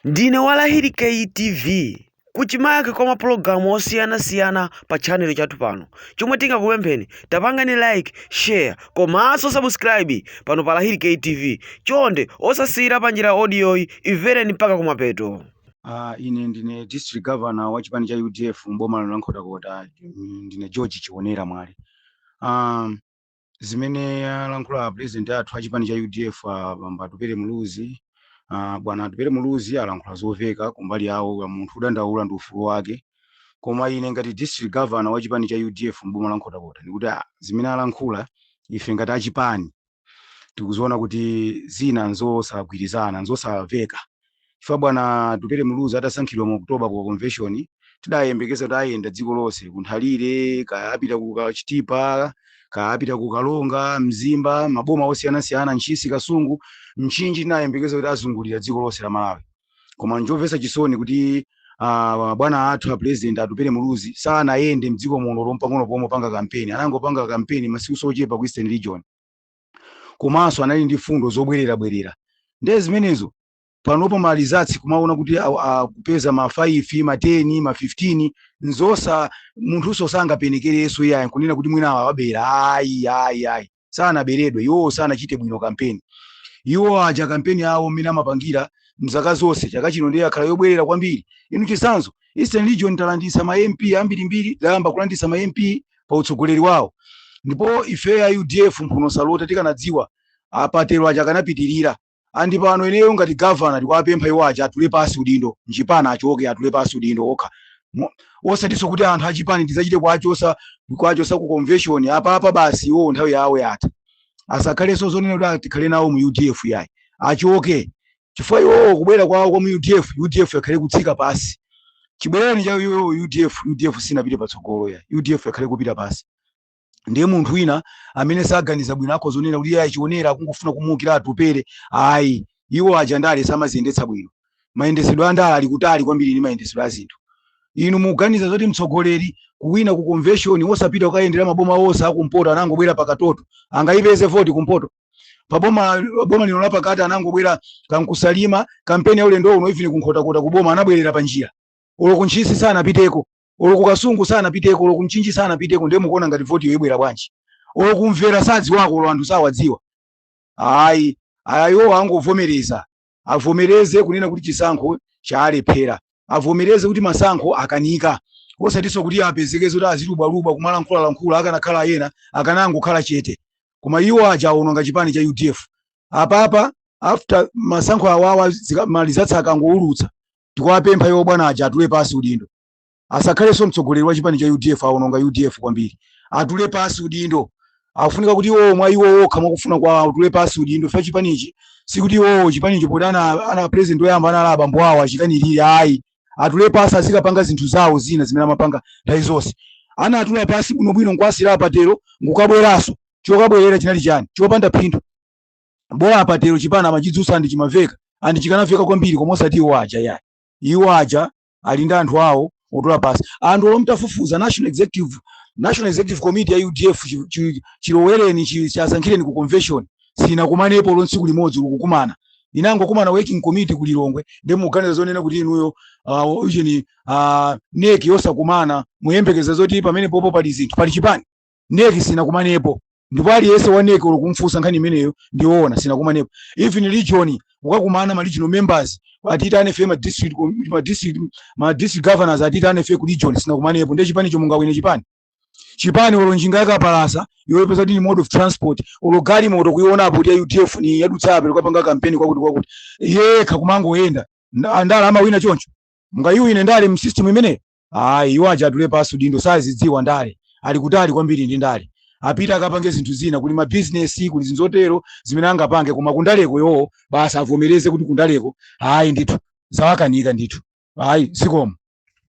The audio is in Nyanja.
Ndine Walahiri KTV kuchimake kwa mapulogalamu osiyana-siyana pa channel chathu pano. Chomwe tingakupempheni tapangani like, share, komanso subscribe pano pa Walahiri KTV. Chonde osasira pa njira audio imvereni mpaka kumapeto. Ine ndine district governor wa chipani cha UDF mboma la Nkhotakota, ndine George Chionera mwali. Zimene alankhula president athu a chipani cha UDF Tupere Muluzi. Bwana Tupere Muluzi alankhula zoveka kumbali yawo munthu udandaula ndi ufulu wake. Koma ine ngati district governor wa chipani cha UDF mboma la Nkhotakota ndikuti zimene alankhula ife ngati achipani tikuziona kuti zina nzosagwirizana nzosamveka. Chifukwa Bwana Tupere Muluzi atasankhidwa mu Oktoba ku convention tidayembekeza kuti ayenda dziko lonse kunthalire kapita ku Chitipa kapita ku Kalonga Mzimba maboma osiyana-siyana Ntchisi Kasungu Mchinji tinayembekeza kuti azungulira dziko lonse la Malawi. Koma njomvetsa chisoni kuti bwana athu a president Tupere Muluzi sanayende mdziko muno lompang'ono pomwe panga kampeni, anangopanga kampeni masiku sochepa ku Eastern Region. Komanso anali ndi fundo zobwerera. Ndiye zimenezo panopo malizatsi kumaona kuti kupeza ma 5 ma 10 ma 15 nzosa munthu sosanga penekereso yayi kunena kuti mwina awabera ayi sana beredwe iwo sana chite bwino kampeni. Iwo aja kampeni yawo mina mapangira mzaka zonse chaka chino ndiye akhala yobwerera kwambiri. Inu chisanzo Eastern Region talandisa ma MP ambirimbiri dayamba kulandisa ma MP pa utsogoleri wawo. Ndipo ife ya UDF mphuno salota tikanadziwa apatero aja kanapitirira. Andi pano ineyo ngati governor ndikwapempha iwo aja atule pasi udindo njipana achoke atule pasi udindo okha. Osatiso kuti anthu achipani tizachite kwachosa ku convention apa basi iwo nthawi yawo yatha. Asakhaleso zonena kuti tikhale nawo mu UDF yayi achoke. Chifukwa iwo kubwera kwawo kwa mu UDF yakhale kutsika pasi. Chibwerani cha UDF sinapite patsogolo yayi UDF yakhale kupita pasi. Ndiye munthu wina amene saganiza bwino akho zonena kuti iye Chionera akungofuna kumukira Tupere ayi iwo aja ndale samaziyendetsa bwino. Mayendesedwe andala ali kutali kwambiri ndi mayendesedwe a zinthu. Inu muganiza zoti mtsogoleri kuwina ku convention osapita kuyendera maboma onse akumpoto anangobwera pakatoto angayipeze voti kumpoto. Boma lino lapakati anangobwera kankusalima kampeni ya ulendo uno even kunkhotakota kuboma anabwerera pa njira. Olo kunchisi sana piteko. Olo kukasungu sana piteko, olo kunchinji sana piteko ndiye mukuona ngati voti yoyibwera bwanji. Olo kumvera sazi wako olo anthu sawadziwa. Ayo angovomereza. Avomereze kunena kuti chisankho chalephera. Avomereze kuti masankho akanika. Osatiso kuti apezekeze kuti azilubwaluba kumalankhula akanakhala yena akanangokhala chete. Koma iwo aja ononga chipani cha UDF. Apa after masankho awawa malizatsa akangoulutsa. Tikwapempha iwo bwana aja atule pasi udindo. Asakhaleso mtsogoleri wa chipani cha UDF aononga UDF kwambiri. Atule pasi udindo. Afunika kuti mwa iwo okha mwakufuna kwa atule pasi udindo fa chipanichi. Sikuti chipanichi podana ana president oyamba analaba mbwawo achikanirire ayi. Atule pasi azikapanga zinthu zawo zina zimene amapanga nthawi zonse. Ana atula pasi bwinobwino nkwasira apatero ngukabweraso. Chokabwerera chinali chani? Chopanda phindu. Bora apatero chipana amachidzusa ndi chimaveka. Andi chikanaveka kwambiri koma osati iwo aja yayi. Iwo aja ali ndi anthu awo otula pasi. Anthu olomtafufuza National Executive Committee ya UDF chilowereni chasankhireni ku convention sina kumanepo lonsiku limodzi ukukumana. Inangokumana working committee kulilongwe ndi muganiza zonena kuti inuyo neki yosakumana muyembekeza zoti pamene popo pali zinthu pali chipani. Neki sina kumanepo. Ndipo aliyense wa neki olokumfusa nkhani imeneyo ndiona sina kumanepo. Even region ukakumana ma regional members atitane fe ma district governors atitane fe ku region sina kumanepo. Ndiye chipani chomunga wine chipani olo njinga yakapalasa yoyepeza kuti mode of transport olo gali moto kuiona apo ya UDF ni yadutsabe lokapanga campaign kwakuti yekha kumangoyenda andala amawina choncho munga ine ndale mu system imene iwo aja atule pasi udindo sazidziwa ndale ali kutali kwambiri ndi ndale apita akapange zinthu zina kuli ma business kuli zinzotero zimene angapange koma kundaleko basa avomereze kuti kundaleko ndithu zawakanika ndithu zikomo.